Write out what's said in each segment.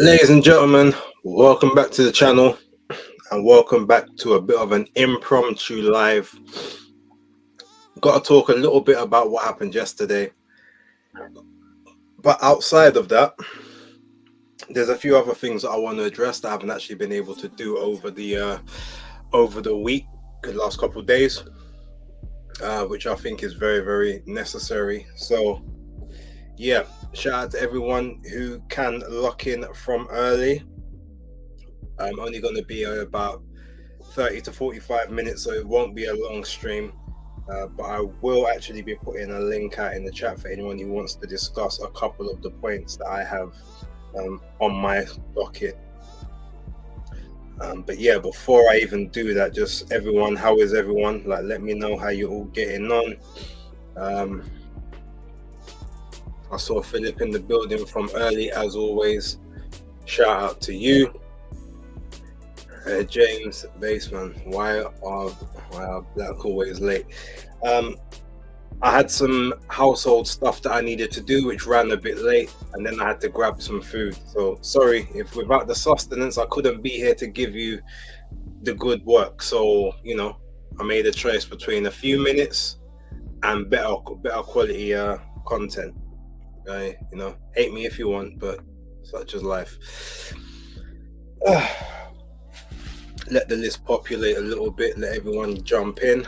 Ladies and gentlemen, welcome back to the channel and welcome back to a bit of an impromptu live. Got to talk a little bit about what happened yesterday, but outside of that, there's a few other things that I want to address that I haven't actually been able to do over the week, the last couple of days, which I think is very, very necessary. So yeah, shout out to everyone who can lock in from early. I'm only going to be about 30 to 45 minutes, so it won't be a long stream, but I will actually be putting a link out in the chat for anyone who wants to discuss a couple of the points that I have on my docket. But yeah, before I even do that, just everyone, how is everyone? Like, let me know how you're all getting on. I saw Philip in the building from early, as always. Shout out to you. James Baseman, why are Black always late? I had some household stuff that I needed to do, which ran a bit late, and then I had to grab some food. So sorry if without the sustenance, I couldn't be here to give you the good work. So I made a choice between a few minutes and better quality content. Hate me if you want, but such is life. Let the list populate a little bit, let everyone jump in.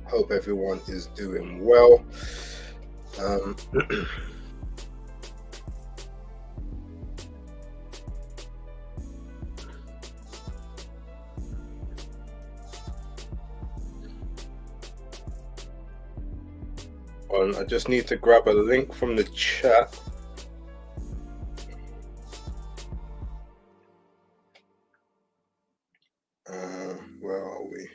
Hope everyone is doing well. I just need to grab a link from the chat. Where are we?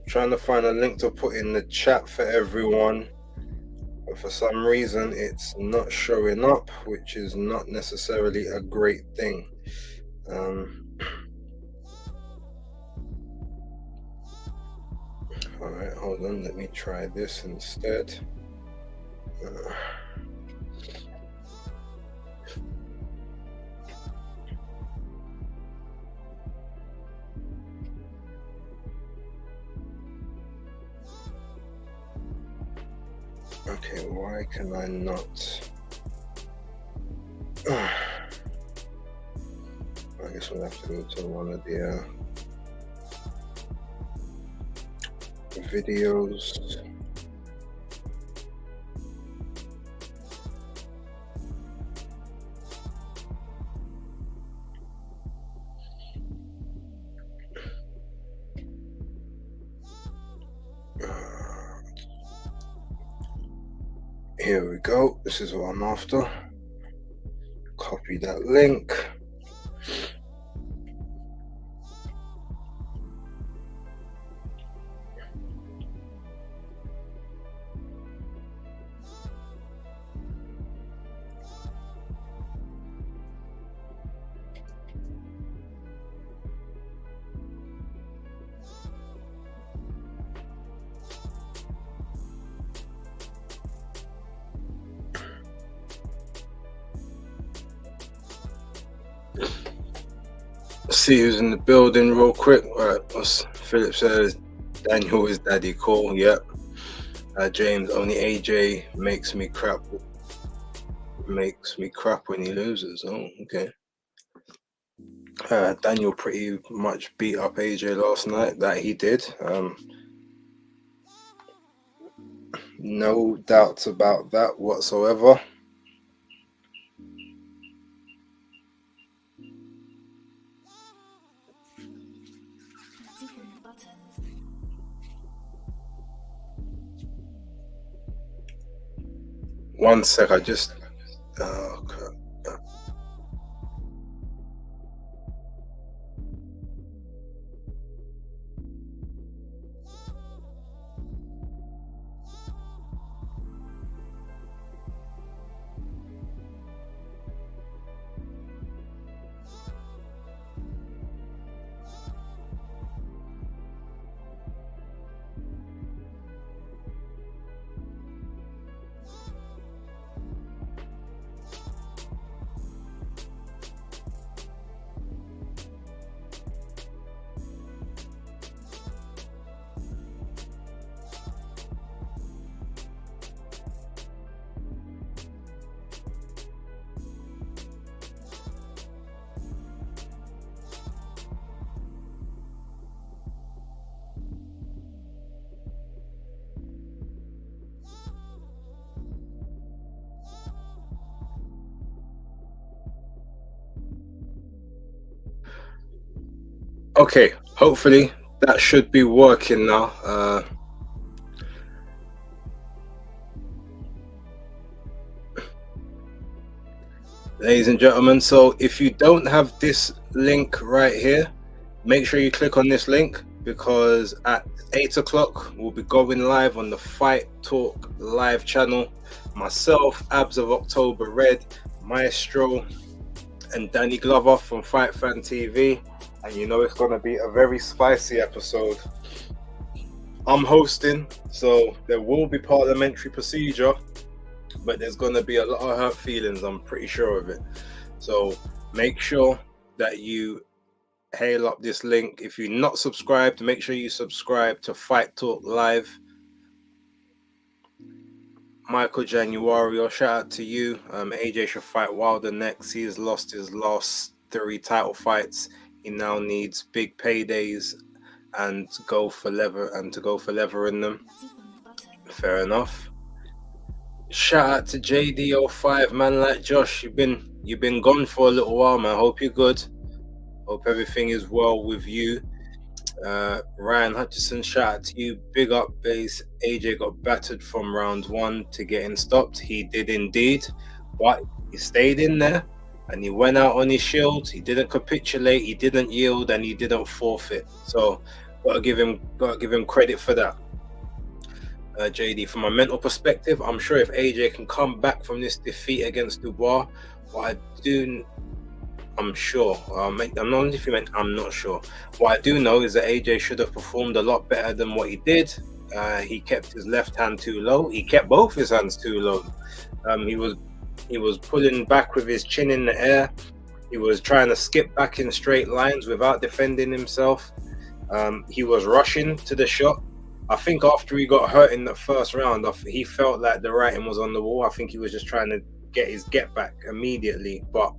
Trying to find a link to put in the chat for everyone, but for some reason it's not showing up, which is not necessarily a great thing. All right, hold on, let me try this instead. Okay, why can I not? I guess we'll have to go to one of the videos. Here we go. This is what I'm after. Copy that link. See who's in the building real quick. All right, Philip says Daniel is daddy. Cool. Yep. James, only AJ makes me crap when he loses. Oh, okay. Daniel pretty much beat up AJ last night. That he did. No doubts about that whatsoever. 1 sec. I just. Okay. Okay, hopefully that should be working now. Ladies and gentlemen, so if you don't have this link right here, make sure you click on this link, because at 8 o'clock we'll be going live on the Fight Talk live channel. Myself, Abs of October Red, Maestro, and Danny Glover from Fight Fan TV. And you know it's going to be a very spicy episode. I'm hosting, so there will be parliamentary procedure, but there's going to be a lot of hurt feelings, I'm pretty sure of it. So make sure that you hail up this link. If you're not subscribed, make sure you subscribe to Fight Talk Live. Michael Januario, shout out to you. AJ should fight Wilder next. He has lost his last 3 title fights. He now needs big paydays and to go for leather in them. Fair enough. Shout out to JD05, man. Like Josh, you've been gone for a little while, man. Hope you're good. Hope everything is well with you. Ryan Hutchison, shout out to you. Big up base. AJ got battered from round 1 to getting stopped. He did indeed, but he stayed in there and he went out on his shield. He didn't capitulate, he didn't yield, and he didn't forfeit. So gotta give him credit for that. JD, from a mental perspective, I'm sure if AJ can come back from this defeat against Dubois, I'm sure. I'm not sure. What I do know is that AJ should have performed a lot better than what he did. He kept his left hand too low. He kept both his hands too low. He was pulling back with his chin in the air. He was trying to skip back in straight lines without defending himself. He was rushing to the shot. I think after he got hurt in the first round, he felt like the writing was on the wall. I think he was just trying to get his get back immediately, but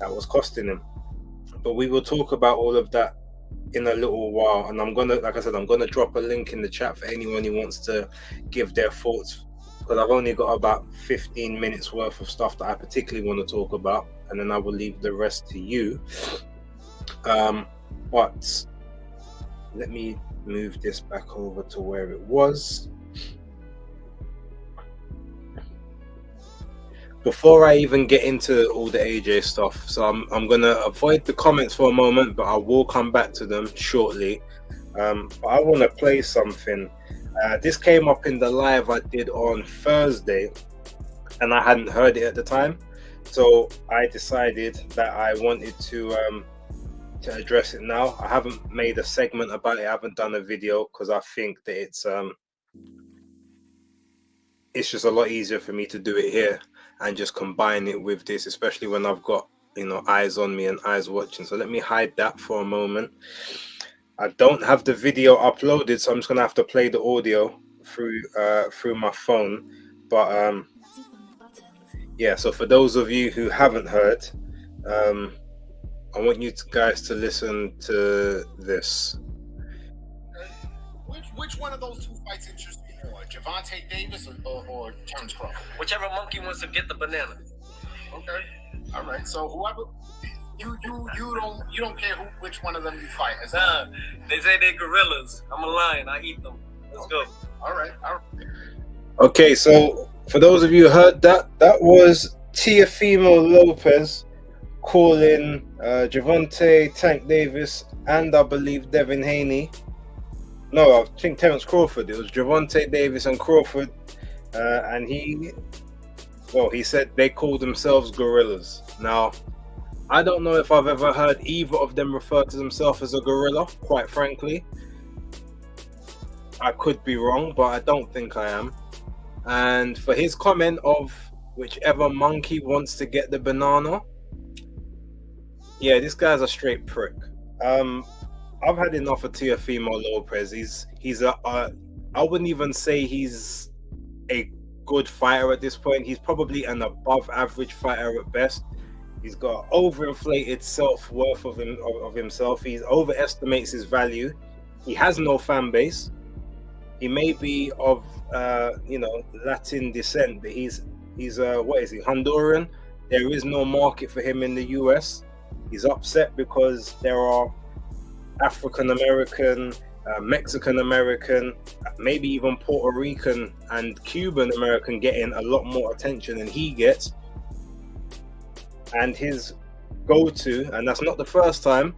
that was costing him. But we will talk about all of that in a little while, and I'm gonna drop a link in the chat for anyone who wants to give their thoughts, because I've only got about 15 minutes worth of stuff that I particularly want to talk about, and then I will leave the rest to you. But let me move this back over to where it was. Before I even get into all the AJ stuff, so I'm gonna avoid the comments for a moment, but I will come back to them shortly. But I want to play something. This came up in the live I did on Thursday, and I hadn't heard it at the time, so I decided that I wanted to address it now. I haven't made a segment about it. I haven't done a video because I think that it's just a lot easier for me to do it here and just combine it with this, especially when I've got, eyes on me and eyes watching. So let me hide that for a moment. I don't have the video uploaded, so I'm just gonna have to play the audio through my phone. But yeah, so for those of you who haven't heard, I want you guys to listen to this. Which one of those 2 fights interests you more, Gervonta Davis or Terence Crawford? Whichever monkey wants to get the banana. Okay, all right. So whoever you don't care which one of them you fight. Nah, they say they're gorillas. I'm a lion. I eat them. Let's go. All right. Okay, so For those of you who heard that, that was Teofimo Lopez calling Javonte, Tank Davis, and I believe Devin Haney. No, I think Terence Crawford. It was Javonte Davis and Crawford, and he said they called themselves gorillas. Now, I don't know if I've ever heard either of them refer to themselves as a gorilla, quite frankly. I could be wrong, but I don't think I am. And for his comment of whichever monkey wants to get the banana, yeah, this guy's a straight prick. I've had enough of Teofimo Lopez. He's I wouldn't even say he's a good fighter at this point. He's probably an above average fighter at best. He's got overinflated self-worth of himself. He overestimates his value. He has no fan base. He may be of Latin descent, but he's what is he, Honduran? There is no market for him in the US. He's upset because there are African American, Mexican American, maybe even Puerto Rican and Cuban American getting a lot more attention than he gets. And his go-to, and that's not the first time,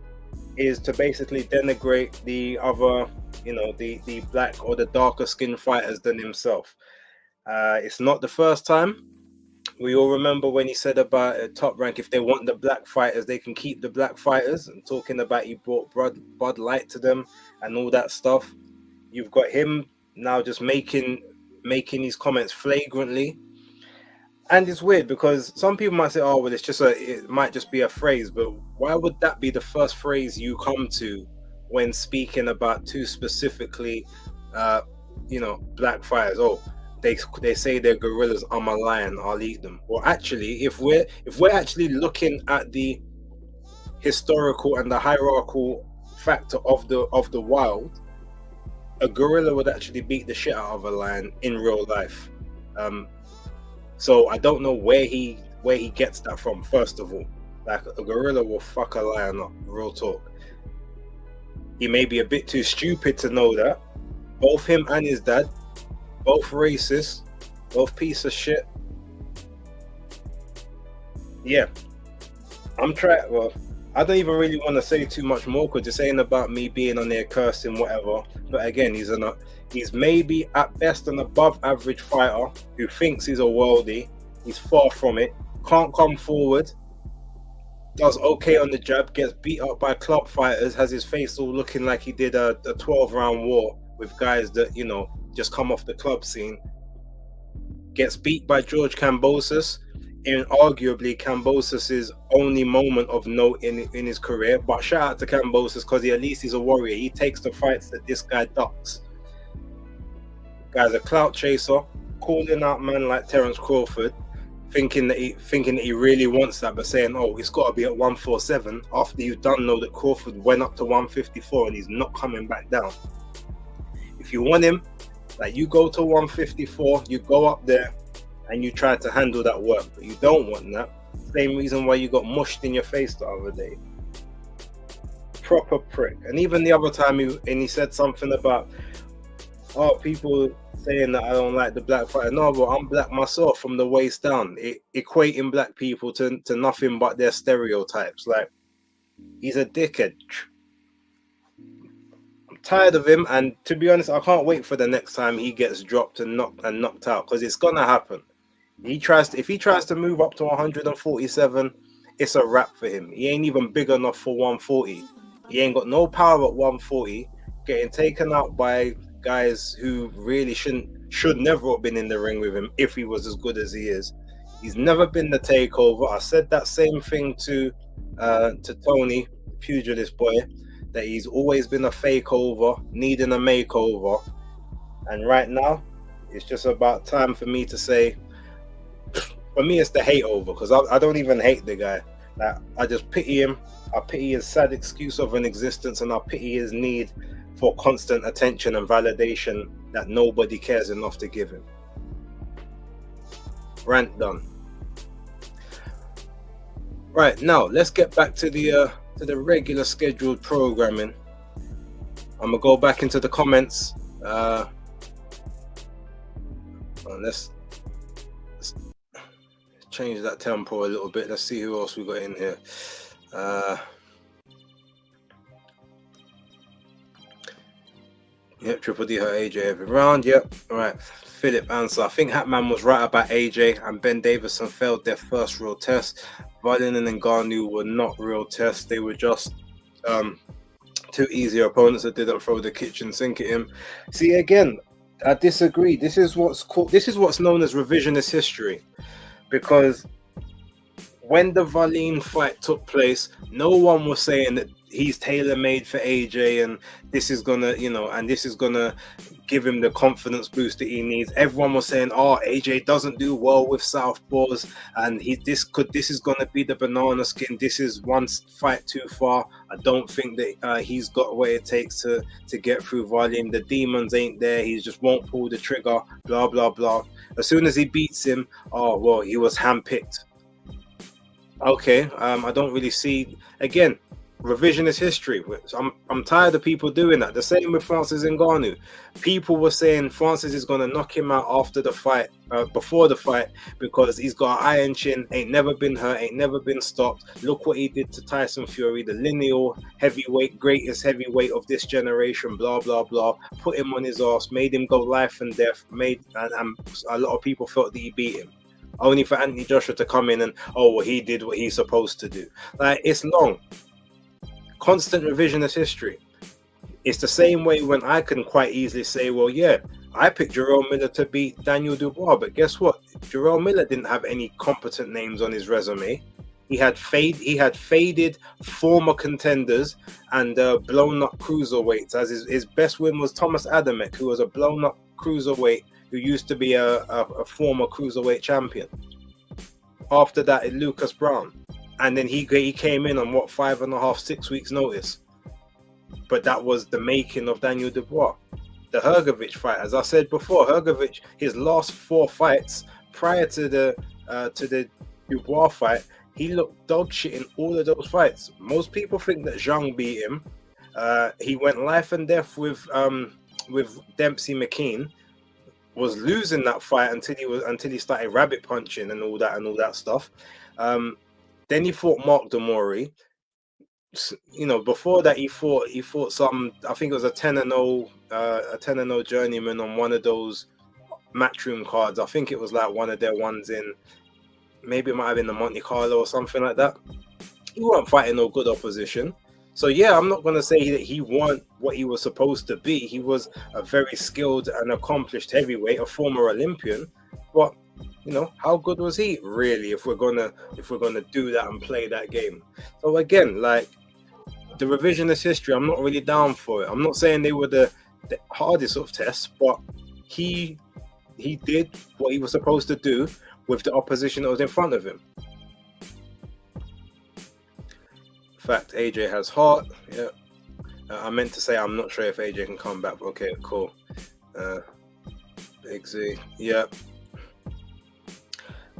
is to basically denigrate the other, the black or the darker skinned fighters than himself. It's not the first time. We all remember when he said about Top Rank, if they want the black fighters, they can keep the black fighters, and talking about he brought Bud Light to them and all that stuff. You've got him now just making these comments flagrantly. And it's weird because some people might say, oh, well, it might just be a phrase, but why would that be the first phrase you come to when speaking about two specifically, black fighters? Oh, they say they're gorillas. I'm a lion. I'll eat them. Well, actually, if we're actually looking at the historical and the hierarchical factor of the wild, a gorilla would actually beat the shit out of a lion in real life. So I don't know where he gets that from. First of all, like, a gorilla will fuck a lion up. Real talk. He may be a bit too stupid to know that. Both him and his dad, both racist, both piece of shit. Yeah, I'm trying. Well, I don't even really want to say too much more because you're saying about me being on there cursing, whatever. But again, he's maybe at best an above average fighter who thinks he's a worldie. He's far from it. Can't come forward. Does okay on the jab. Gets beat up by club fighters. Has his face all looking like he did a 12-round war with guys that, just come off the club scene. Gets beat by George Kambosos in arguably Kambosos' only moment of note in his career. But shout out to Kambosos because at least he's a warrior. He takes the fights that this guy ducks. Guy's a clout chaser, calling out man like Terence Crawford, thinking that he really wants that, but saying, oh, it's got to be at 147 after you done know that Crawford went up to 154 and he's not coming back down. If you want him, like, you go to 154, you go up there and you try to handle that work, but you don't want that. Same reason why you got mushed in your face the other day. Proper prick. And even the other time he said something about, oh, people saying that I don't like the black fighter. No, but I'm black myself from the waist down. Equating black people to nothing but their stereotypes. Like, he's a dickhead. I'm tired of him, and to be honest, I can't wait for the next time he gets dropped and knocked out, because it's gonna happen. If he tries to move up to 147, it's a wrap for him. He ain't even big enough for 140. He ain't got no power at 140. Getting taken out by guys who really should never have been in the ring with him if he was as good as he is. He's never been the takeover. I said that same thing to Tony, pugilist boy, that he's always been a fake over, needing a makeover. And right now, it's just about time for me to say, for me, it's the hate over, because I don't even hate the guy. Like, I just pity him. I pity his sad excuse of an existence, and I pity his need for constant attention and validation that nobody cares enough to give him. Rant done. Right, now let's get back to the regular scheduled programming. I'm gonna go back into the comments. Let's change that tempo a little bit. Let's see who else we got in here. Yep, Triple D hurt AJ every round. Yep. All right. Philip answer. I think Hatman was right about AJ and Ben Davison failed their first real test. Vardinen and Ngannou were not real tests. They were just two easier opponents that didn't throw the kitchen sink at him. See, again, I disagree. This is what's known as revisionist history, because when the Wallin fight took place, no one was saying that he's tailor-made for AJ and this is gonna, and this is gonna give him the confidence boost that he needs. Everyone was saying, "Oh, AJ doesn't do well with southpaws, and this is gonna be the banana skin. This is one fight too far. I don't think that he's got what it takes to get through Wallin. The demons ain't there. He just won't pull the trigger. Blah blah blah." As soon as he beats him, oh well, he was handpicked. Okay, I don't really see, again, revisionist history. I'm tired of people doing that. The same with Francis Ngannou. People were saying Francis is going to knock him out after the fight, before the fight, because he's got an iron chin, ain't never been hurt, ain't never been stopped. Look what he did to Tyson Fury, the lineal heavyweight, greatest heavyweight of this generation, blah, blah, blah. Put him on his ass, made him go life and death, and a lot of people felt that he beat him. Only for Anthony Joshua to come in and, oh, well, he did what he's supposed to do. Like, it's long. Constant revisionist history. It's the same way when I can quite easily say, well, yeah, I picked Jerome Miller to beat Daniel Dubois, but guess what? Jerome Miller didn't have any competent names on his resume. He had faded former contenders and blown up cruiserweights. As his best win was Thomas Adamek, who was a blown up cruiserweight who used to be a former cruiserweight champion. After that, Lucas Brown. And then he came in on 5.5, 6 weeks notice. But that was the making of Daniel Dubois. The Hrgovic fight, as I said before, Hrgovic, his last 4 fights prior to the Dubois fight, he looked dog shit in all of those fights. Most people think that Zhang beat him. He went life and death with Dempsey McKean. Was losing that fight until he started rabbit punching and all that stuff. Then he fought Mark Demori. Before that he fought some, I think it was a 10-0 journeyman on one of those matchroom cards. I think it was like one of their ones in, maybe it might have been the Monte Carlo or something like that. He wasn't fighting no good opposition. So yeah, I'm not going to say that he won what he was supposed to be. He was a very skilled and accomplished heavyweight, a former Olympian. But how good was he really? If we're gonna do that and play that game. So again, like the revisionist history, I'm not really down for it. I'm not saying they were the hardest of tests, but he did what he was supposed to do with the opposition that was in front of him. Fact, AJ has heart. Yeah, I meant to say I'm not sure if AJ can come back. Okay, cool. Big Z. Yeah.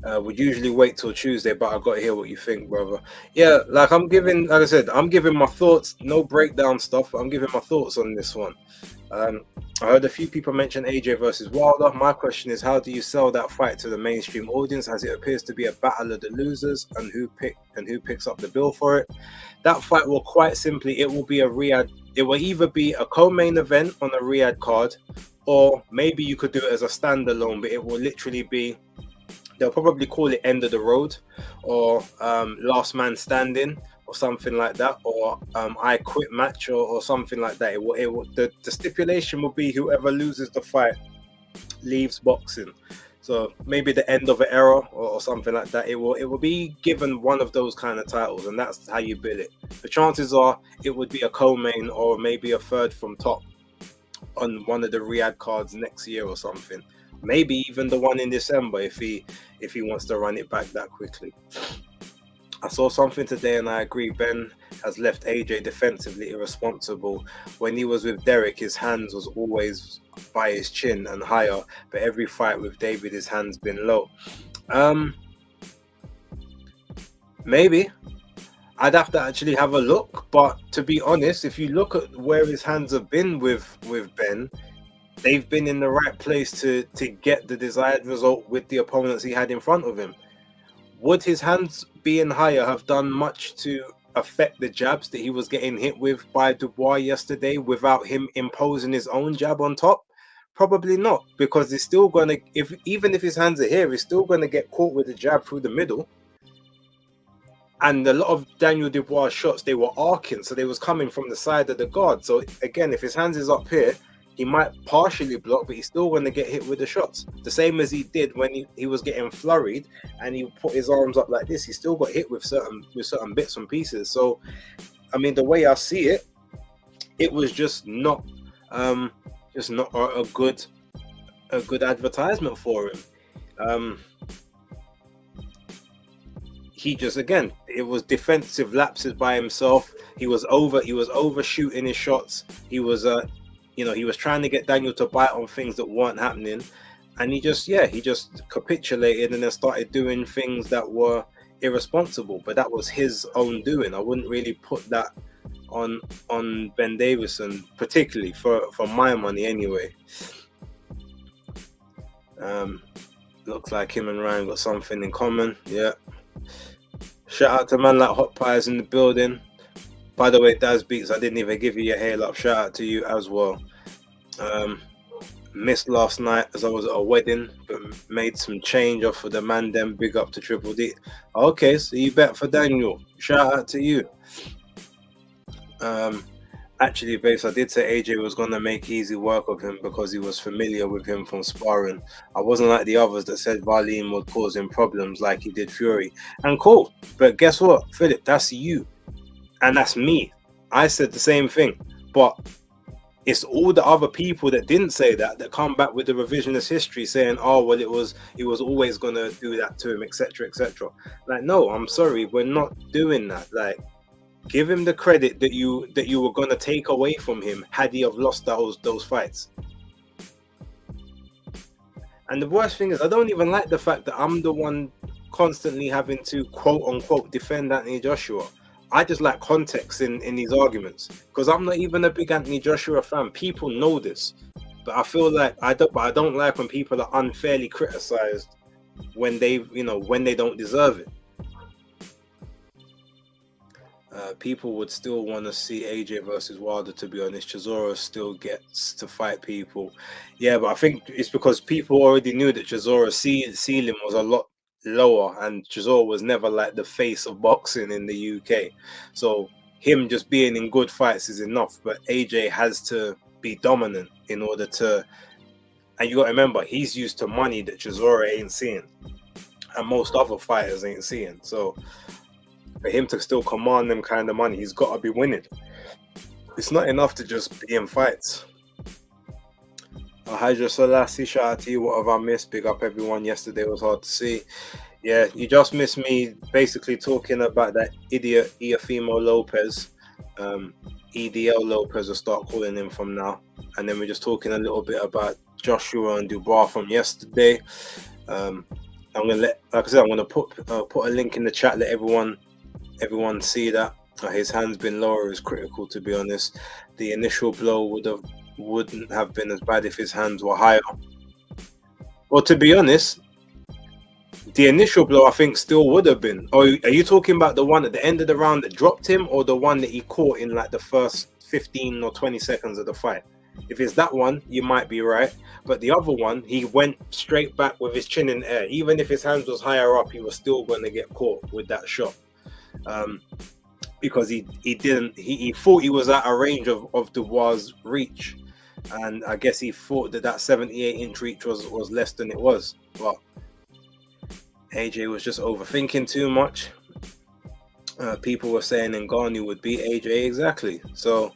Would usually wait till Tuesday, but I got to hear what you think, brother. Yeah, like I said, I'm giving my thoughts. No breakdown stuff. But I'm giving my thoughts on this one. I heard a few people mention AJ versus Wilder. My question is, how do you sell that fight to the mainstream audience, as it appears to be a battle of the losers and who picks up the bill for it? That fight will quite simply, it will be a Riyadh. It will either be a co-main event on a Riyadh card, or maybe you could do it as a standalone, but it will literally be, they'll probably call it end of the road or last man standing or something like that, or I quit match or something like that. The stipulation will be whoever loses the fight leaves boxing. So maybe the end of an era or something like that. It will be given one of those kind of titles, and that's how you bill it. The chances are it would be a co-main or maybe a third from top on one of the Riyadh cards next year or something. Maybe even the one in December if he wants to run it back that quickly. I saw something today and I agree. Ben has left AJ defensively irresponsible. When he was with Derek, his hands was always by his chin and higher, but every fight with David, his hands been low. Maybe. I'd have to actually have a look, but to be honest, if you look at where his hands have been with Ben, they've been in the right place to get the desired result with the opponents he had in front of him. would his hands being higher have done much to affect the jabs that he was getting hit with by Dubois yesterday without him imposing his own jab on top? Probably not, because he's still going to, even if his hands are here, he's still going to get caught with the jab through the middle. And a lot of Daniel Dubois shots, they were arcing, so they was coming from the side of the guard. So again, if his hands is up here, he might partially block, but he's still going to get hit with the shots. The same as he did when he was getting flurried and he put his arms up like this. He still got hit with certain bits and pieces. So, I mean, the way I see it, it was just not a good advertisement for him. He just, again, it was defensive lapses by himself. He was overshooting his shots. He was he was trying to get Daniel to bite on things that weren't happening, and he just capitulated and then started doing things that were irresponsible. But that was his own doing. I wouldn't really put that on Ben Davison, particularly for my money anyway. Looks like him and Ryan got something in common. Yeah. Shout out to man like Hot Pies in the building. By the way, Daz Beats, I didn't even give you your hail up. Shout out to you as well. Missed last night as I was at a wedding, but made some change off of the man. Then big up to Triple D. Okay, so you bet for Daniel. Shout out to you. Actually, Babes, I did say AJ was going to make easy work of him because he was familiar with him from sparring. I wasn't like the others that said Valim would cause him problems like he did Fury. And cool, but guess what, Philip? That's you. And that's me. I said the same thing. But it's all the other people that didn't say that come back with the revisionist history saying, oh, well, it was always going to do that to him, etc., etc. Like, no, I'm sorry, we're not doing that. Like, give him the credit that you were going to take away from him had he have lost those fights. And the worst thing is, I don't even like the fact that I'm the one constantly having to quote unquote defend Anthony Joshua. I just like context in these arguments because I'm not even a big Anthony Joshua fan. People know this, but I feel like I don't like when people are unfairly criticized when they don't deserve it. People would still want to see AJ versus Wilder, to be honest. Chisora still gets to fight people. Yeah, but I think it's because people already knew that Chisora's ceiling was a lot lower, and Chisora was never like the face of boxing in the UK. So him just being in good fights is enough, but AJ has to be dominant in order to... And you got to remember, he's used to money that Chisora ain't seeing, and most other fighters ain't seeing. So for him to still command them kind of money, he's got to be winning. It's not enough to just be in fights. Hydra Selassie, shout out to you. What have I missed? Big up everyone. Yesterday was hard to see. Yeah, you just missed me basically talking about that idiot Teofimo Lopez. EDL Lopez will start calling him from now. And then we're just talking a little bit about Joshua and Dubois from yesterday. I'm gonna put a link in the chat, let everyone see that. His hand's been lower is critical, to be honest. The initial blow wouldn't have been as bad if his hands were higher. Well, to be honest, the initial blow I think still would have been. Oh, are you talking about the one at the end of the round that dropped him, or the one that he caught in like the first 15 or 20 seconds of the fight? If it's that one, you might be right. But the other one, he went straight back with his chin in the air. Even if his hands was higher up, he was still going to get caught with that shot. Because he thought he was at a range of Dubois' reach. And I guess he thought that 78-inch reach was less than it was. But AJ was just overthinking too much. People were saying Ngannou would beat AJ exactly. So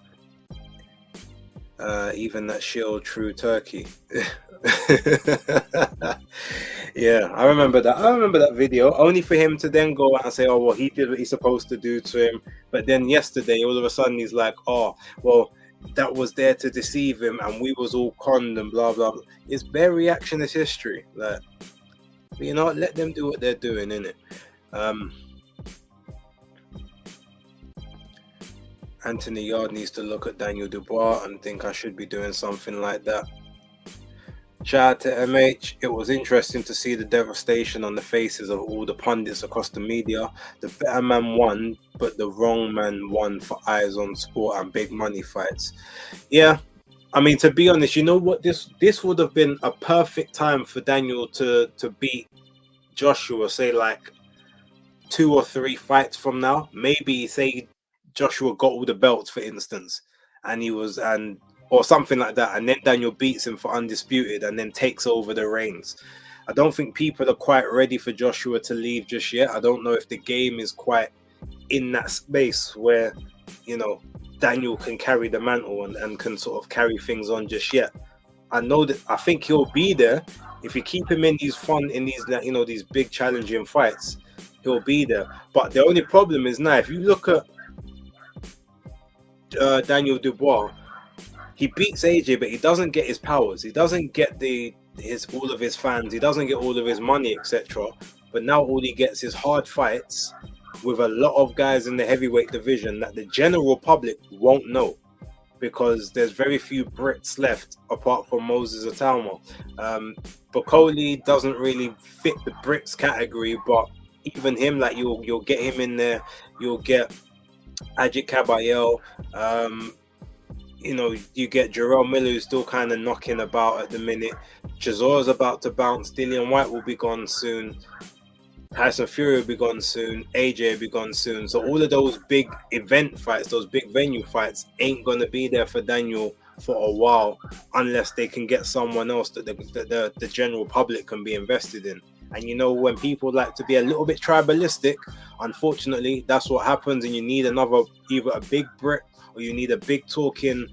even that shield true turkey. Yeah, I remember that video, only for him to then go out and say, oh, well, he did what he's supposed to do to him. But then yesterday, all of a sudden, he's like, oh, well, that was there to deceive him and we was all conned and blah, blah, blah. It's bare reactionist history. Like, you know, let them do what they're doing, innit? Anthony Yard needs to look at Daniel Dubois and think I should be doing something like that. Shout out to MH. It was interesting to see the devastation on the faces of all the pundits across the media. The better man won, but the wrong man won for eyes on sport and big money fights. Yeah, I mean, to be honest, you know what? This would have been a perfect time for Daniel to beat Joshua, say like 2 or 3 fights from now. Maybe say Joshua got all the belts, for instance, and he was or something like that, and then Daniel beats him for undisputed and then takes over the reins. I don't think people are quite ready for Joshua to leave just yet. I don't know if the game is quite in that space where, you know, Daniel can carry the mantle and can sort of carry things on just yet. I think he'll be there if you keep him in these these big challenging fights. He'll be there. But the only problem is now, if you look at Daniel Dubois, he beats AJ, but he doesn't get his powers. He doesn't get all of his fans. He doesn't get all of his money, etc. But now all he gets is hard fights with a lot of guys in the heavyweight division that the general public won't know, because there's very few Brits left apart from Moses Atalmo. Bokoli doesn't really fit the Brits category, but even him, like you'll get him in there. You'll get Ajit Kabayel. You get Jarrell Miller, who's still kind of knocking about at the minute. Chizore's about to bounce. Dillian White will be gone soon. Tyson Fury will be gone soon. AJ will be gone soon. So all of those big event fights, those big venue fights, ain't going to be there for Daniel for a while, unless they can get someone else that the general public can be invested in. And when people like to be a little bit tribalistic, unfortunately, that's what happens. And you need either a big Brit, or you need a big talking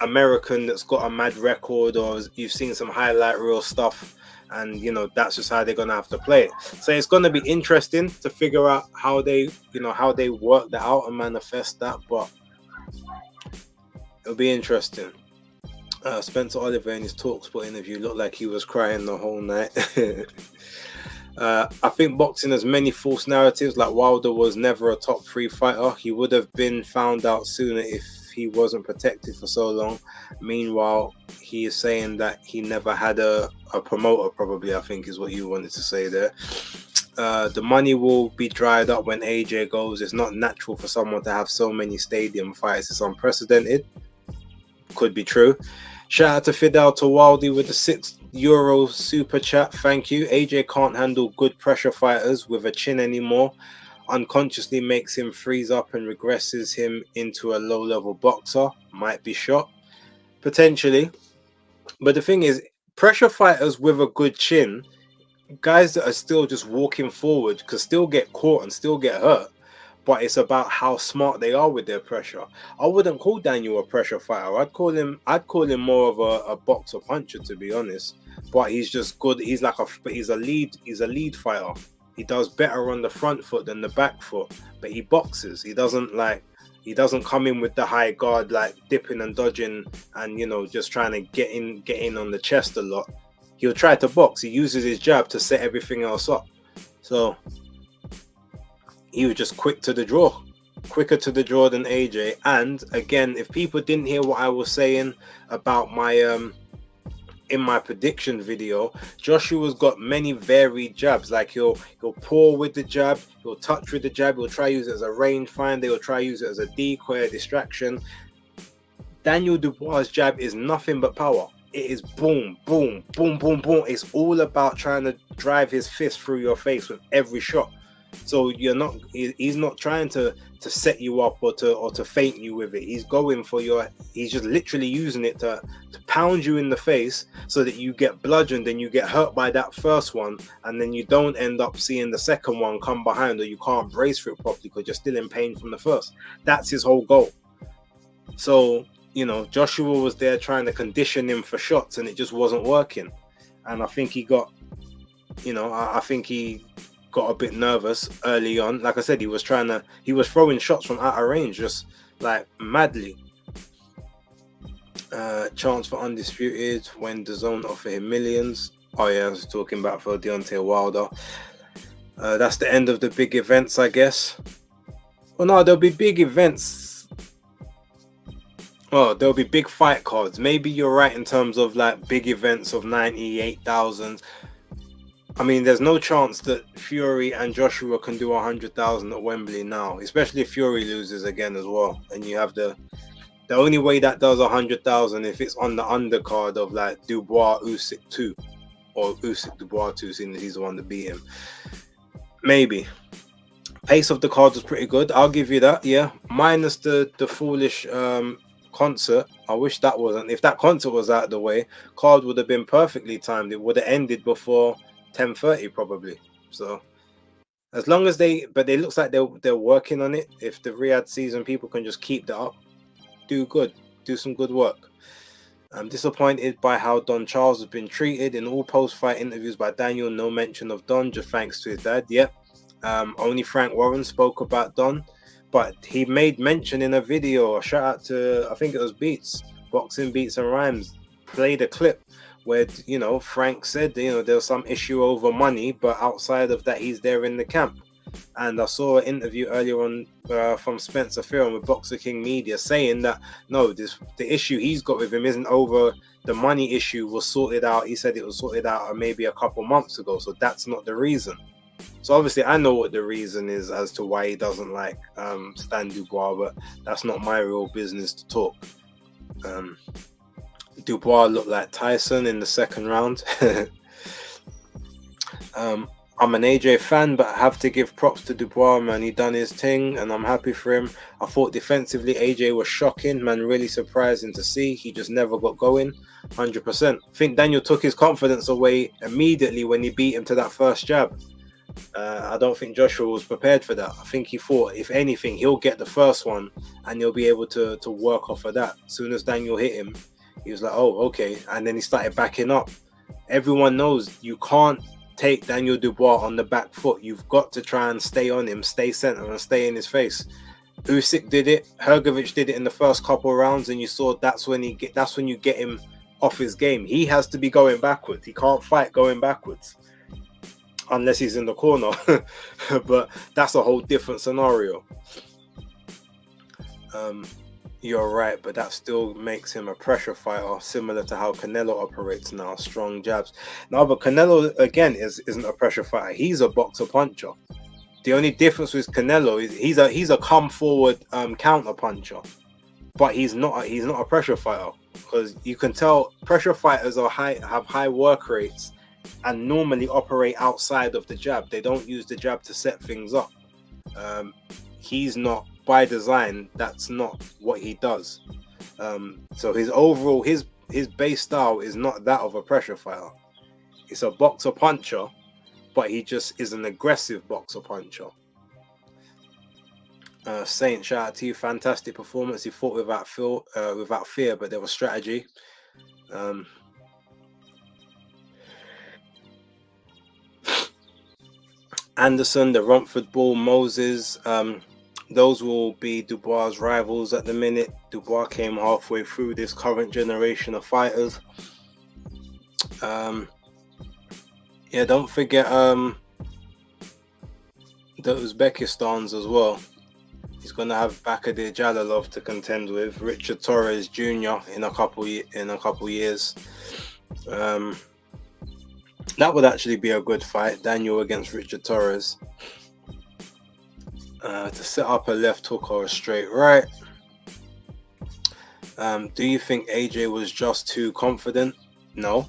American that's got a mad record, or you've seen some highlight reel stuff, and that's just how they're gonna have to play it. So it's gonna be interesting to figure out how they work that out and manifest that, but it'll be interesting. Spencer Oliver in his TalkSport interview looked like he was crying the whole night. I think boxing has many false narratives. Like Wilder was never a top 3 fighter. He would have been found out sooner if he wasn't protected for so long. Meanwhile, he is saying that he never had a promoter, probably, I think is what you wanted to say there. The money will be dried up when AJ goes. It's not natural for someone to have so many stadium fights. It's unprecedented. Could be true. Shout out to Fidel Tawaldi with the €6 super chat. Thank you. AJ can't handle good pressure fighters with a chin anymore. Unconsciously makes him freeze up and regresses him into a low-level boxer. Might be shot. Potentially. But the thing is, pressure fighters with a good chin, guys that are still just walking forward, could still get caught and still get hurt. But it's about how smart they are with their pressure. I wouldn't call Daniel a pressure fighter. I'd call him more of a boxer puncher, to be honest. But he's just good. He's a lead fighter. He does better on the front foot than the back foot. But he boxes. He doesn't come in with the high guard, like dipping and dodging and just trying to get in on the chest a lot. He'll try to box. He uses his jab to set everything else up. So he was just quicker to the draw than AJ. And again, if people didn't hear what I was saying about my in my prediction video, Joshua's got many varied jabs. Like he'll pour with the jab, he'll touch with the jab, he'll try use it as a range finder, he'll try use it as a decoy, a distraction. Daniel Dubois' jab is nothing but power. It is boom, boom, boom, boom, boom. It's all about trying to drive his fist through your face with every shot. So he's not trying to set you up or to feint you with it. He's going for he's just literally using it to pound you in the face so that you get bludgeoned and you get hurt by that first one, and then you don't end up seeing the second one come behind, or you can't brace for it properly because you're still in pain from the first. That's his whole goal. So, Joshua was there trying to condition him for shots, and it just wasn't working. And I think he got a bit nervous early on. Like I said, he was throwing shots from out of range, just like madly. Chance for undisputed when DAZN offer him millions. Oh yeah, I was talking about for Deontay Wilder. That's the end of the big events, I guess. Well, no, there'll be big events. Well, there'll be big fight cards. Maybe you're right in terms of like big events of 98,000. I mean, there's no chance that Fury and Joshua can do 100,000 at Wembley now, especially if Fury loses again as well. And you have the only way that does 100,000 if it's on the undercard of like Dubois Usyk 2 or Usyk Dubois 2, seeing that he's the one that beat him. Maybe. Pace of the card was pretty good. I'll give you that. Yeah, minus the foolish concert. I wish that wasn't. If that concert was out of the way, card would have been perfectly timed. It would have ended before 10:30 probably. So as long as but it looks like they're working on it. If the Riyadh season people can just keep that up, do some good work. I'm disappointed by how Don Charles has been treated in all post-fight interviews by Daniel. No mention of Don, just thanks to his dad. Yep. Only Frank Warren spoke about Don, but he made mention in a video. A shout out to, I think it was Beats, Boxing Beats and Rhymes, played a clip where, you know, Frank said, you know, there was some issue over money, but outside of that, he's there in the camp. And I saw an interview earlier on from Spencer Fearon with Boxer King Media saying that no, the issue he's got with him isn't over the money issue was sorted out. He said it was sorted out maybe a couple months ago, so that's not the reason. So obviously I know what the reason is as to why he doesn't like Stan Dubois, but that's not my real business to talk. Dubois looked like Tyson in the second round. I'm an AJ fan, but I have to give props to Dubois, man. He done his thing, and I'm happy for him. I thought defensively AJ was shocking, man. Really surprising to see. He just never got going, 100%. I think Daniel took his confidence away immediately when he beat him to that first jab. I don't think Joshua was prepared for that. I think he thought, if anything, he'll get the first one, and he'll be able to work off of that. As soon as Daniel hit him, he was like, oh, okay. And then he started backing up. Everyone knows you can't take Daniel Dubois on the back foot. You've got to try and stay on him, stay center, and stay in his face. Usyk did it. Hrgovic did it in the first couple of rounds, and you saw that's when you get him off his game. He has to be going backwards. He can't fight going backwards unless he's in the corner. But that's a whole different scenario. You're right, but that still makes him a pressure fighter, similar to how Canelo operates now, strong jabs. Now, but Canelo, again, isn't a pressure fighter. He's a boxer puncher. The only difference with Canelo is he's a come forward counter puncher, but he's not a pressure fighter, because you can tell pressure fighters have high work rates and normally operate outside of the jab. They don't use the jab to set things up. He's not. By design, that's not what he does. So his overall, his base style is not that of a pressure fighter. It's a boxer puncher, but he just is an aggressive boxer puncher. Saint, shout out to you. Fantastic performance. He fought without fear, but there was strategy. Anderson, the Romford Bull, Moses. Those will be Dubois' rivals at the minute. Dubois came halfway through this current generation of fighters. Yeah, don't forget the Uzbekistans as well. He's going to have Bakadir Jalalov to contend with. Richard Torres Jr. in a couple years. That would actually be a good fight. Daniel against Richard Torres. To set up a left hook or a straight right. Do you think AJ was just too confident? No,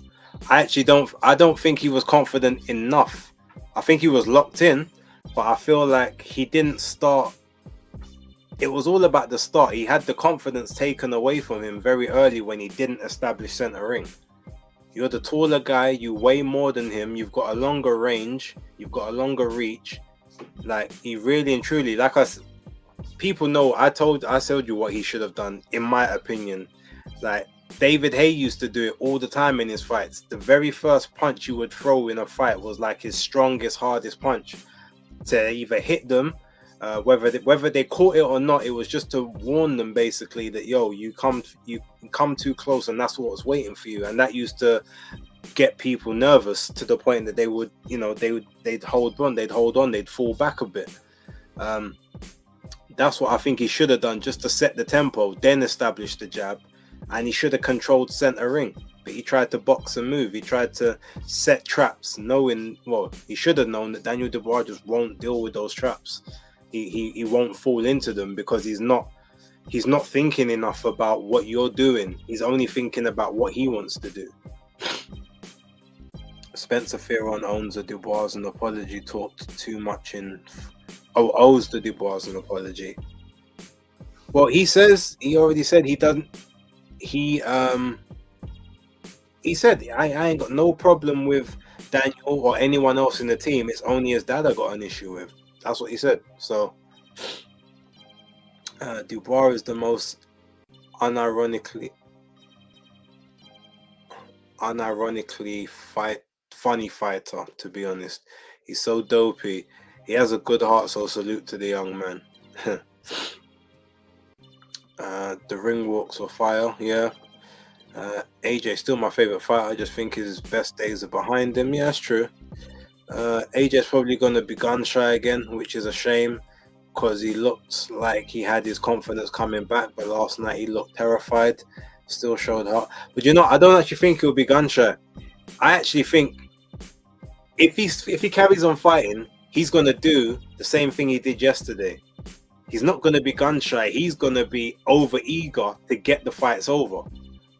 I actually don't. I don't think he was confident enough. I think he was locked in, but I feel like he didn't start. It was all about the start. He had the confidence taken away from him very early when he didn't establish center ring. You're the taller guy. You weigh more than him. You've got a longer range. You've got a longer reach. Like, he really and truly, like people know, I told you what he should have done, in my opinion. Like, David Haye used to do it all the time in his fights. The very first punch you would throw in a fight was like his strongest, hardest punch to either hit them, whether they caught it or not. It was just to warn them basically that, yo, you come too close, and that's what's waiting for you. And that used to get people nervous to the point that they would, they'd hold on, they'd fall back a bit. That's what I think he should have done, just to set the tempo, then establish the jab, and he should have controlled center ring. But he tried to box and move. He tried to set traps, knowing, well, he should have known that Daniel Dubois just won't deal with those traps. He won't fall into them because he's not thinking enough about what you're doing. He's only thinking about what he wants to do. Spencer Fearon owes the Dubois an apology, talked too much owes the Dubois an apology. Well, he already said he doesn't. He said, I ain't got no problem with Daniel or anyone else in the team. It's only his dad I got an issue with. That's what he said. So Dubois is the most unironically funny fighter, to be honest. He's so dopey. He has a good heart, so salute to the young man. The ring walks were fire, yeah. AJ still my favorite fighter. I just think his best days are behind him. Yeah, that's true. AJ's probably going to be gun shy again, which is a shame because he looked like he had his confidence coming back, but last night he looked terrified. Still showed heart. But you know, I don't actually think he'll be gun shy. I actually think if he carries on fighting, he's going to do the same thing he did yesterday. He's not going to be gun shy. He's going to be over eager to get the fights over.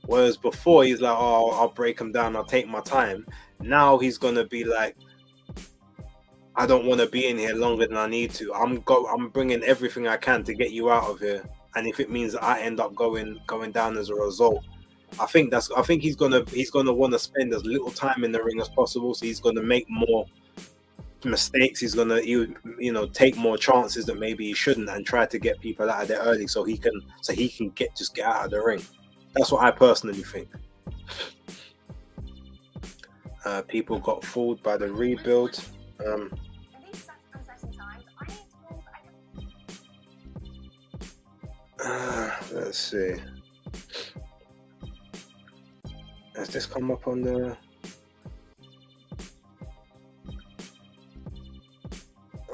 Whereas before he's like, oh, I'll break him down. I'll take my time. Now he's going to be like, I don't want to be in here longer than I need to. I'm bringing everything I can to get you out of here. And if it means that I end up going down as a result, I think he's gonna want to spend as little time in the ring as possible. So he's gonna make more mistakes. He's gonna take more chances that maybe he shouldn't, and try to get people out of there early so he can get out of the ring. That's what I personally think. People got fooled by the rebuild. Let's see. Has this come up on the?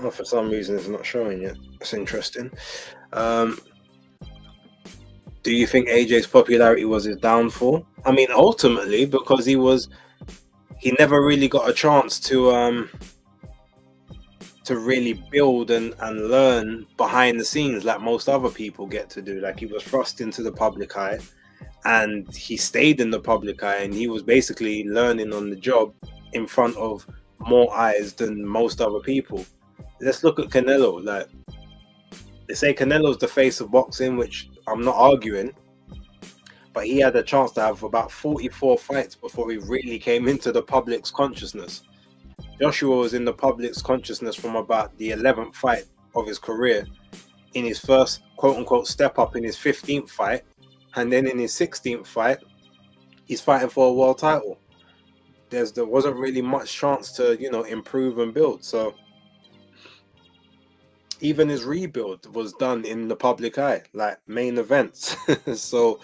Oh, for some reason it's not showing yet. That's interesting. Do you think AJ's popularity was his downfall? I mean, ultimately, because he never really got a chance to really build and learn behind the scenes like most other people get to do. Like, he was thrust into the public eye and he stayed in the public eye, and he was basically learning on the job in front of more eyes than most other people. Let's look at Canelo. Like, they say Canelo's the face of boxing, which I'm not arguing, but he had a chance to have about 44 fights before he really came into the public's consciousness. Joshua was in the public's consciousness from about the 11th fight of his career, in his first quote-unquote step up in his 15th fight, and then in his 16th fight, he's fighting for a world title. There wasn't really much chance to, improve and build. So even his rebuild was done in the public eye, like main events. So,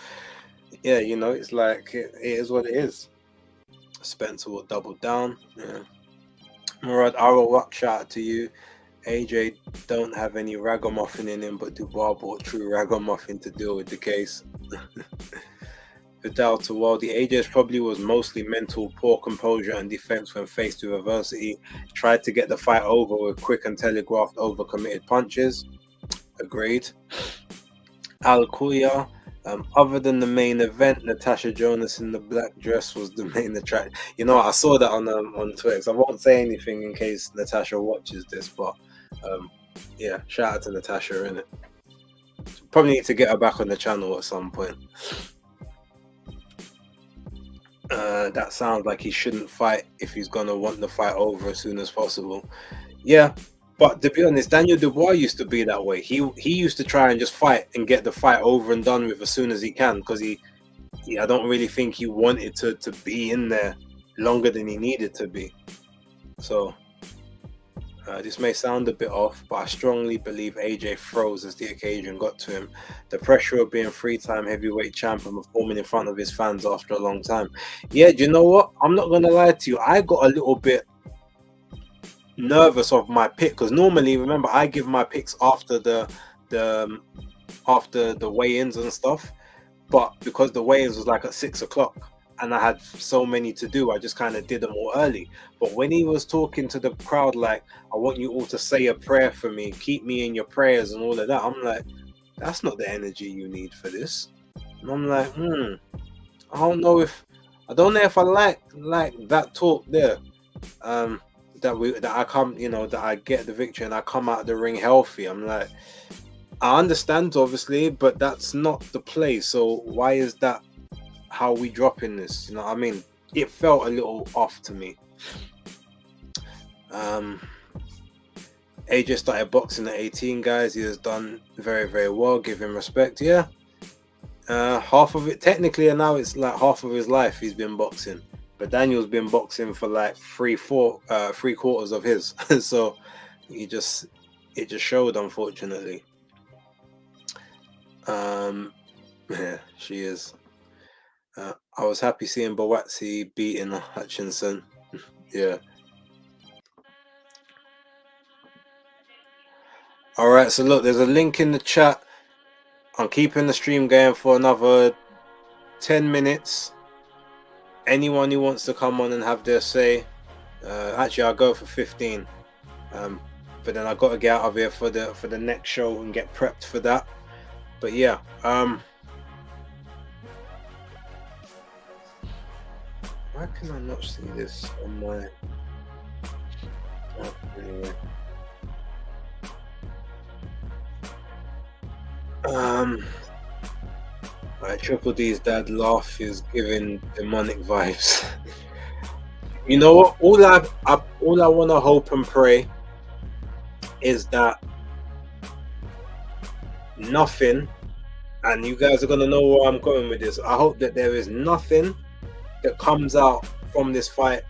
yeah, it's like, it is what it is. Spencer will double down. Yeah. Murad Arawak, shout out to you. AJ don't have any ragamuffin in him, but Dubois brought true ragamuffin to deal with the case. Vidal to Waldy, AJ's probably was mostly mental, poor composure and defense when faced with adversity. Tried to get the fight over with quick and telegraphed overcommitted punches. Agreed. Al Kuya, other than the main event, Natasha Jonas in the black dress was the main attraction. I saw that on Twitter, so I won't say anything in case Natasha watches this, but yeah, shout out to Natasha, innit? Probably need to get her back on the channel at some point. That sounds like he shouldn't fight if he's gonna want the fight over as soon as possible. Yeah, but to be honest, Daniel Dubois used to be that way. He used to try and just fight and get the fight over and done with as soon as he can, because I don't really think he wanted to be in there longer than he needed to be. So this may sound a bit off, but I strongly believe AJ froze as the occasion got to him. The pressure of being three-time heavyweight champ and performing in front of his fans after a long time. Yeah, do you know what? I'm not going to lie to you. I got a little bit nervous of my pick, because normally, remember, I give my picks after the after the weigh-ins and stuff, but because the weigh-ins was like at 6 o'clock and I had so many to do, I just kind of did them all early. But when he was talking to the crowd, like, I want you all to say a prayer for me, keep me in your prayers and all of that, I'm like, that's not the energy you need for this. And I'm like, I don't know if I like that talk there. That I come, that I get the victory and I come out of the ring healthy. I'm like, I understand obviously, but that's not the play. So why is that how we drop in this? You know what I mean? It felt a little off to me. AJ started boxing at 18, guys. He has done very, very well. Give him respect. Yeah. Half of it technically, and now it's like half of his life he's been boxing. But Daniel's been boxing for like 3/4 of his. So it just showed, unfortunately. Yeah, she is. I was happy seeing Bawatsi beating Hutchinson. Yeah. All right, so look, there's a link in the chat. I'm keeping the stream going for another 10 minutes. Anyone who wants to come on and have their say, actually I'll go for 15. But then I got to get out of here for the next show and get prepped for that. But yeah, why can I not see this on my? Oh, anyway. Right, Triple D's dad laugh is giving demonic vibes. You know what? All I want to hope and pray is that nothing, and you guys are gonna know where I'm going with this. I hope that there is nothing that comes out from this fight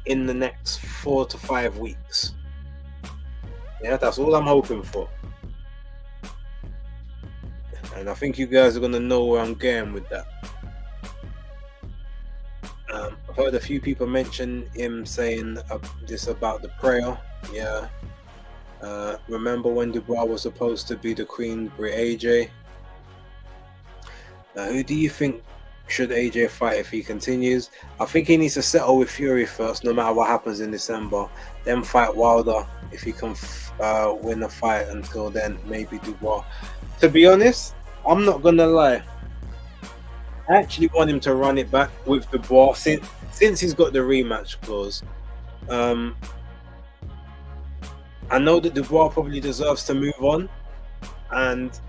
in the next 4 to 5 weeks. Yeah, that's all I'm hoping for. And I think you guys are going to know where I'm going with that. I've heard a few people mention him saying this about the prayer. Yeah. Remember when Dubois was supposed to be the Queensbury AJ? Who do you think should AJ fight if he continues? I think he needs to settle with Fury first, no matter what happens in December. Then fight Wilder if he can win the fight. Until then, maybe Dubois. To be honest, I'm not gonna lie. I actually want him to run it back with Dubois since he's got the rematch clause. I know that Dubois probably deserves to move on, and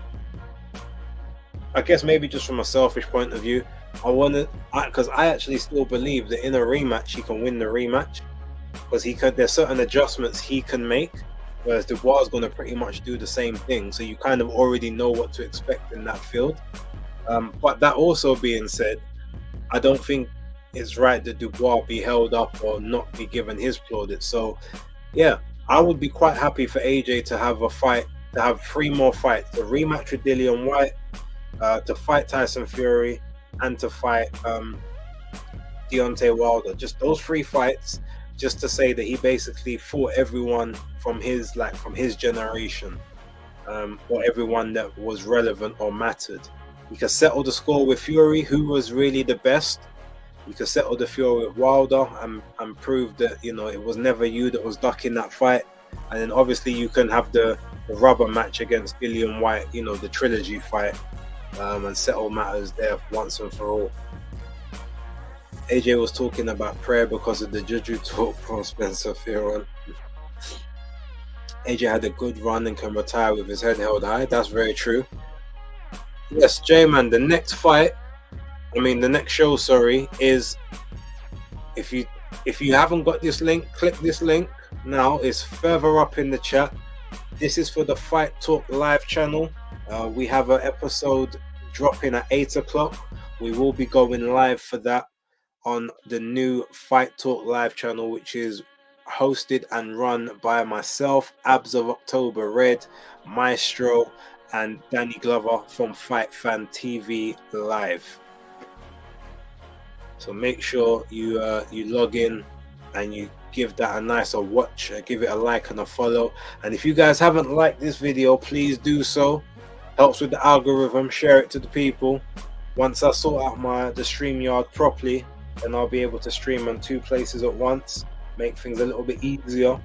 I guess maybe just from a selfish point of view, because I actually still believe that in a rematch he can win the rematch, because there's certain adjustments he can make, whereas Dubois is going to pretty much do the same thing, so you kind of already know what to expect in that field. But that also being said, I don't think it's right that Dubois be held up or not be given his plaudits. So yeah, I would be quite happy for AJ to have a fight, to have 3 more fights: the rematch with Dillian White, to fight Tyson Fury, and to fight Deontay Wilder. Just those 3 fights, just to say that he basically fought everyone from his generation, or everyone that was relevant or mattered. He could settle the score with Fury, who was really the best. You could settle the Fury with Wilder and prove that, it was never you that was ducking that fight. And then obviously you can have the rubber match against Dillian White, the trilogy fight, and settle matters there once and for all. AJ was talking about prayer because of the Juju talk from Spencer Fearon. AJ had a good run and can retire with his head held high. That's very true. Yes, J-Man, the next show, is, if you haven't got this link, click this link now. It's further up in the chat. This is for the Fight Talk live channel. We have an episode dropping at 8 o'clock. We will be going live for that on the new Fight Talk live channel, which is hosted and run by myself, Abs of October Red, Maestro, and Danny Glover from Fight Fan TV Live. So make sure you log in and you give that a nicer watch, give it a like and a follow. And if you guys haven't liked this video, please do so. Helps with the algorithm. Share it to the people. Once I sort out the StreamYard properly, then I'll be able to stream on 2 places at once, make things a little bit easier.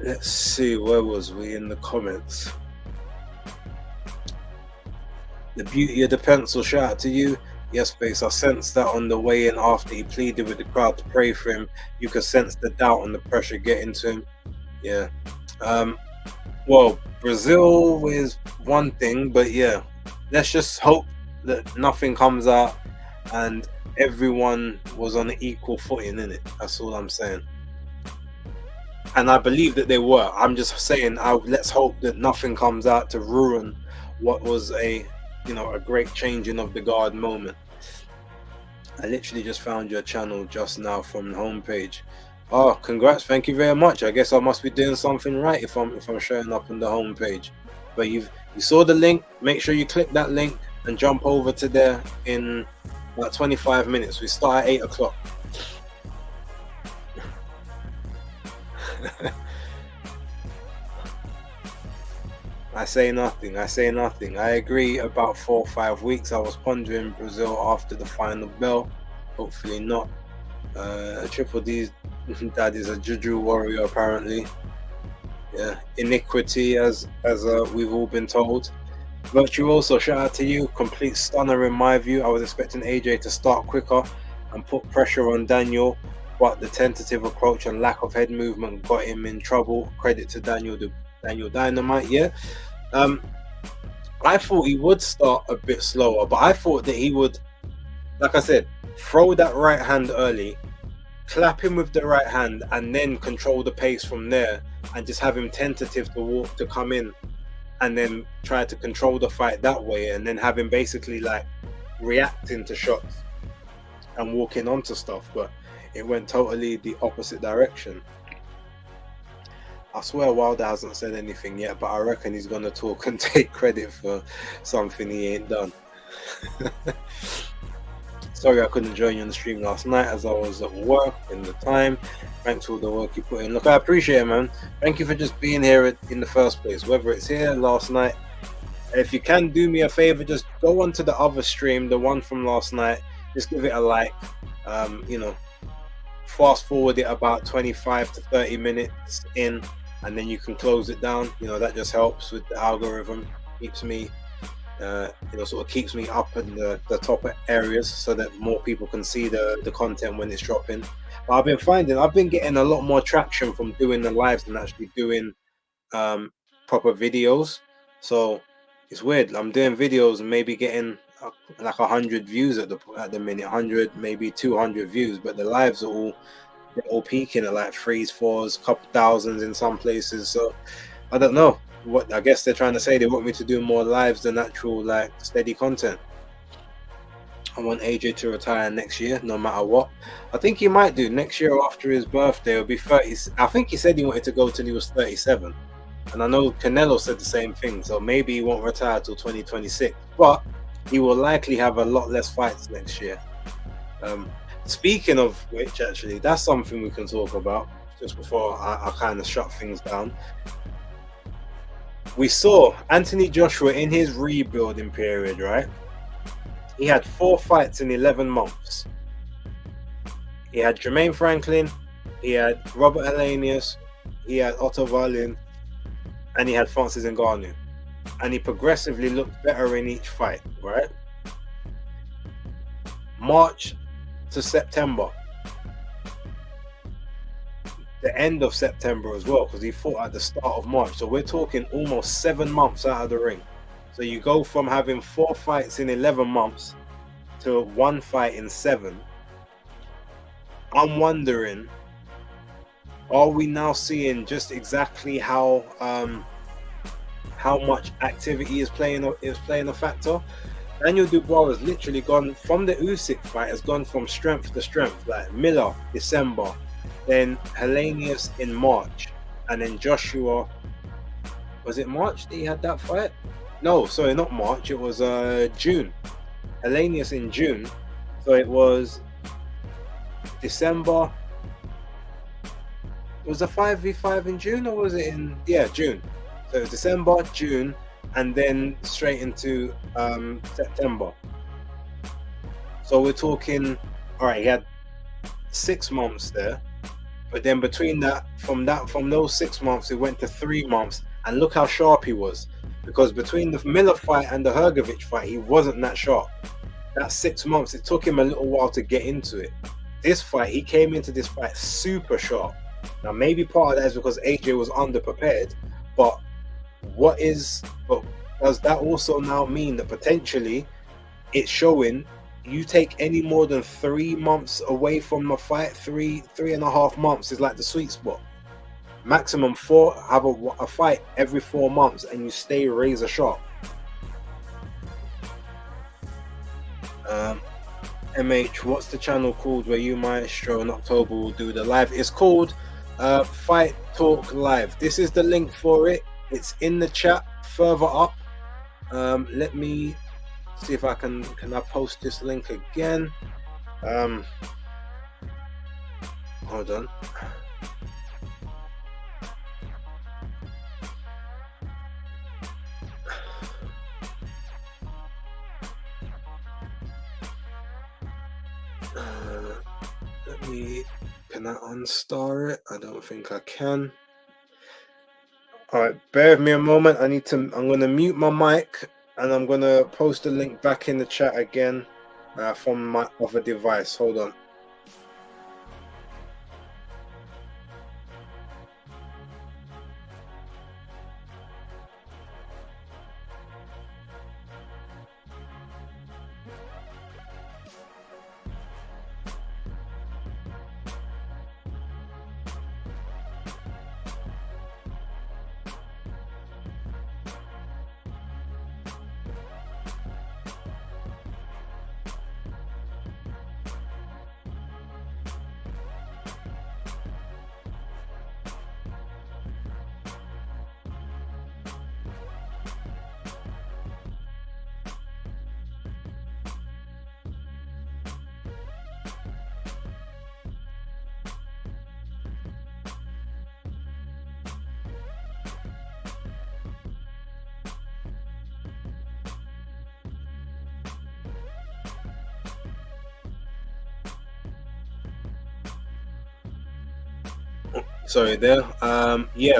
Let's see, where was we in the comments? The beauty of the pencil, shout out to you. Yes, Base, I sensed that on the way in after he pleaded with the crowd to pray for him. You could sense the doubt and the pressure getting to him. Yeah. Well, Brazil is one thing, but yeah, let's just hope that nothing comes out and everyone was on an equal footing in it. That's all I'm saying. And I believe that they were. I'm just saying, let's hope that nothing comes out to ruin what was a great changing of the guard moment. I literally just found your channel just now from the homepage. Oh, congrats! Thank you very much. I guess I must be doing something right if I'm showing up on the homepage. But you saw the link. Make sure you click that link and jump over to there in about 25 minutes. We start at 8 o'clock. I say nothing. I agree about 4 or 5 weeks. I was pondering Brazil after the final bell. Hopefully not. Triple D's dad is a juju warrior apparently. Yeah, iniquity as we've all been told. Virtuoso, shout out to you. Complete stunner in my view. I was expecting AJ to start quicker and put pressure on Daniel, but the tentative approach and lack of head movement got him in trouble. Credit to Daniel Dynamite. Yeah. I thought he would start a bit slower, but I thought that he would, like I said, throw that right hand early, clap him with the right hand, and then control the pace from there, and just have him tentative to come in, and then try to control the fight that way, and then have him basically like reacting to shots and walking onto stuff. But it went totally the opposite direction. I swear Wilder hasn't said anything yet, but I reckon he's going to talk and take credit for something he ain't done. Sorry I couldn't join you on the stream last night as I was at work in the time. Thanks for all the work you put in. Look, I appreciate it, man. Thank you for just being here in the first place, whether it's here, last night. If you can do me a favor, just go on to the other stream, the one from last night. Just give it a like. Fast forward it about 25 to 30 minutes in, and then you can close it down. That just helps with the algorithm. Keeps me sort of keeps me up in the top areas so that more people can see the content when it's dropping. But I've been getting a lot more traction from doing the lives than actually doing proper videos. So it's weird. I'm doing videos and maybe getting like 100 views at the minute, 100 maybe 200 views, but the lives are all peaking at like 3s, 4s, couple thousands in some places. So I don't know what, I guess they're trying to say they want me to do more lives than actual like steady content. I want AJ to retire next year no matter what. I think he might do next year after his birthday. It'll be 30. I think he said he wanted to go till he was 37, and I know Canelo said the same thing, so maybe he won't retire till 2026, but he will likely have a lot less fights next year. Speaking of which, actually, that's something we can talk about just before I kind of shut things down. We saw Anthony Joshua in his rebuilding period, right? He had 4 fights in 11 months. He had Jermaine Franklin, he had Robert Helenius, he had Otto Wallin, and he had Francis Ngannou. And he progressively looked better in each fight, right? March to September, the end of September as well, because he fought at the start of March. So we're talking almost 7 months out of the ring. So you go from having 4 fights in 11 months to 1 fight in 7. I'm wondering, are we now seeing just exactly how much activity is playing a factor? Daniel Dubois has literally gone from the Usyk fight, has gone from strength to strength. Like Miller, December, then Helenius in March, and then Joshua. Was it March that he had that fight? No, sorry, not March. It was June. Elenius in June. So it was December. Was a 5v5 in June, or was it in June? So it was December, June, and then straight into September. So we're talking, all right, he had 6 months there, but then between that, from those 6 months, it went to 3 months, and look how sharp he was, because between the Miller fight and the Hrgovic fight, he wasn't that sharp. That 6 months, it took him a little while to get into it. This fight, he came into this fight super sharp. Now, maybe part of that is because AJ was underprepared, but does that also now mean that potentially it's showing you take any more than 3 months away from a fight, 3.5 months is like the sweet spot. Maximum 4, have a fight every 4 months and you stay razor sharp. MH, what's the channel called where you, Maestro, in October will do the live? It's called Fight Talk Live. This is the link for it. It's in the chat further up. Let me see if I can I post this link again. Hold on. Can I unstar it? I don't think I can. All right, bear with me a moment. I'm going to mute my mic and I'm going to post the link back in the chat again from my other device. Hold on. Sorry there.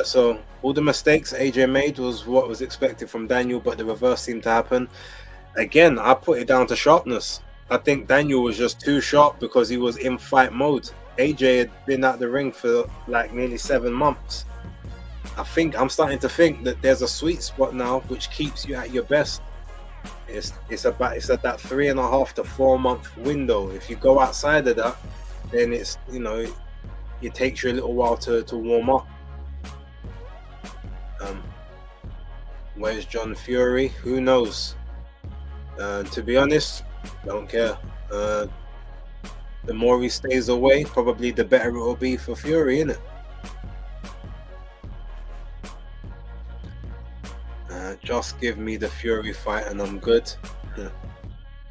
So all the mistakes AJ made was what was expected from Daniel, but the reverse seemed to happen. Again, I put it down to sharpness. I think Daniel was just too sharp because he was in fight mode. AJ had been at the ring for like nearly 7 months. I'm starting to think that there's a sweet spot now which keeps you at your best. It's at that 3.5 to 4 month window. If you go outside of that, then it's, it takes you a little while to warm up. Where's John Fury? Who knows? To be honest, don't care. The more he stays away, probably the better it will be for Fury, innit? Just give me the Fury fight and I'm good.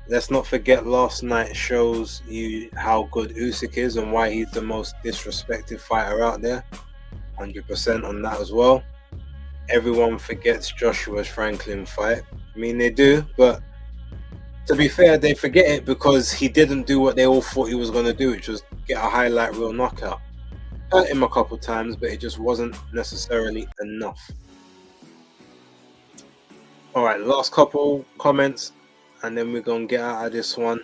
Let's not forget last night shows you how good Usyk is and why he's the most disrespected fighter out there. 100% on that as well. Everyone forgets Joshua's Franklin fight. I mean, they do, but to be fair, they forget it because he didn't do what they all thought he was going to do, which was get a highlight reel knockout. Hurt him a couple times, but it just wasn't necessarily enough. All right, last couple comments, and then we're going to get out of this one.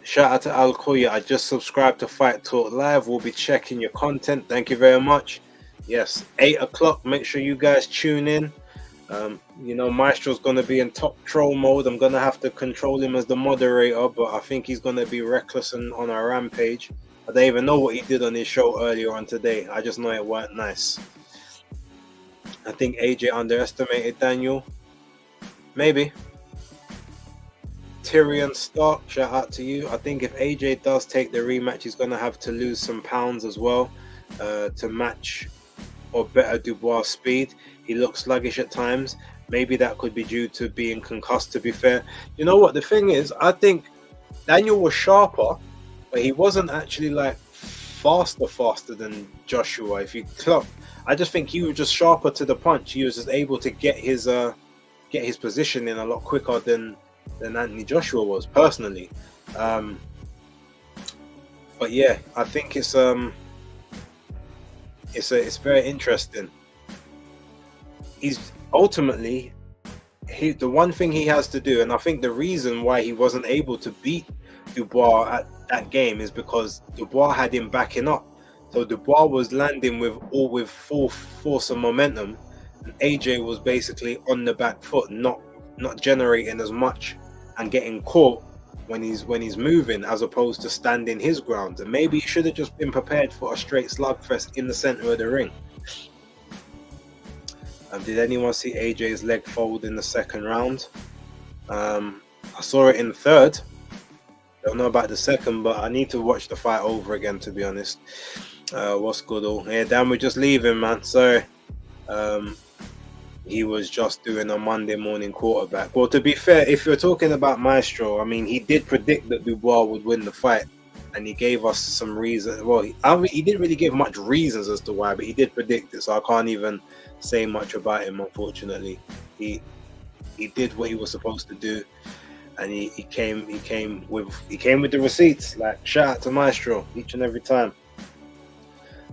Shout out to Al Koya. I just subscribed to Fight Talk Live. We'll be checking your content. Thank you very much. Yes, 8 o'clock. Make sure you guys tune in. Maestro's going to be in top troll mode. I'm going to have to control him as the moderator, but I think he's going to be reckless and on a rampage. I don't even know what he did on his show earlier on today. I just know it weren't nice. I think AJ underestimated Daniel. Maybe. Tyrion Stark, shout out to you. I think if AJ does take the rematch, he's going to have to lose some pounds as well to match or better Dubois speed. He looks sluggish at times. Maybe that could be due to being concussed, to be fair. You know what? The thing is, I think Daniel was sharper, but he wasn't actually like faster than Joshua. If you clock, I just think he was just sharper to the punch. He was just able to get his position in a lot quicker than Anthony Joshua was, personally. But yeah, I think it's very interesting. He's ultimately the one thing he has to do, and I think the reason why he wasn't able to beat Dubois at that game is because Dubois had him backing up. So Dubois was landing with full force and momentum, and AJ was basically on the back foot, not generating as much and getting caught when he's moving, as opposed to standing his ground. And maybe he should have just been prepared for a straight slugfest in the center of the ring. Did anyone see AJ's leg fold in the second round? I saw it in the third. Don't know about the second, but I need to watch the fight over again, to be honest. What's good all? Yeah, Dan, we just leaving, man. Sorry. He was just doing a Monday morning quarterback. Well, to be fair, if you're talking about Maestro, I mean, he did predict that Dubois would win the fight, and he gave us some reason. Well, he didn't really give much reasons as to why, but he did predict it, so I can't even say much about him, unfortunately. He did what he was supposed to do, and he came with the receipts. Like, shout out to Maestro each and every time.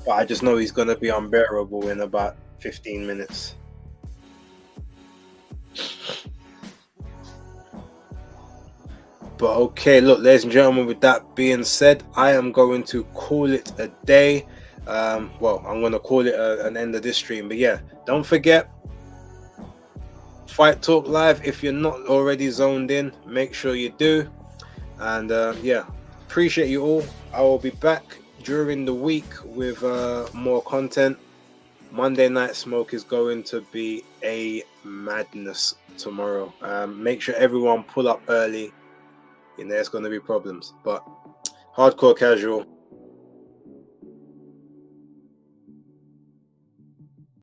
But I just know he's gonna be unbearable in about 15 minutes. But okay, look, ladies and gentlemen, with that being said, I am going to call it a day. Well, I'm going to call it an end of this stream. But yeah, don't forget, Fight Talk Live. If you're not already zoned in, make sure you do. And yeah, appreciate you all. I will be back during the week with more content. Monday Night Smoke is going to be a madness tomorrow. Make sure everyone pull up early. You know, there's going to be problems, but hardcore casual.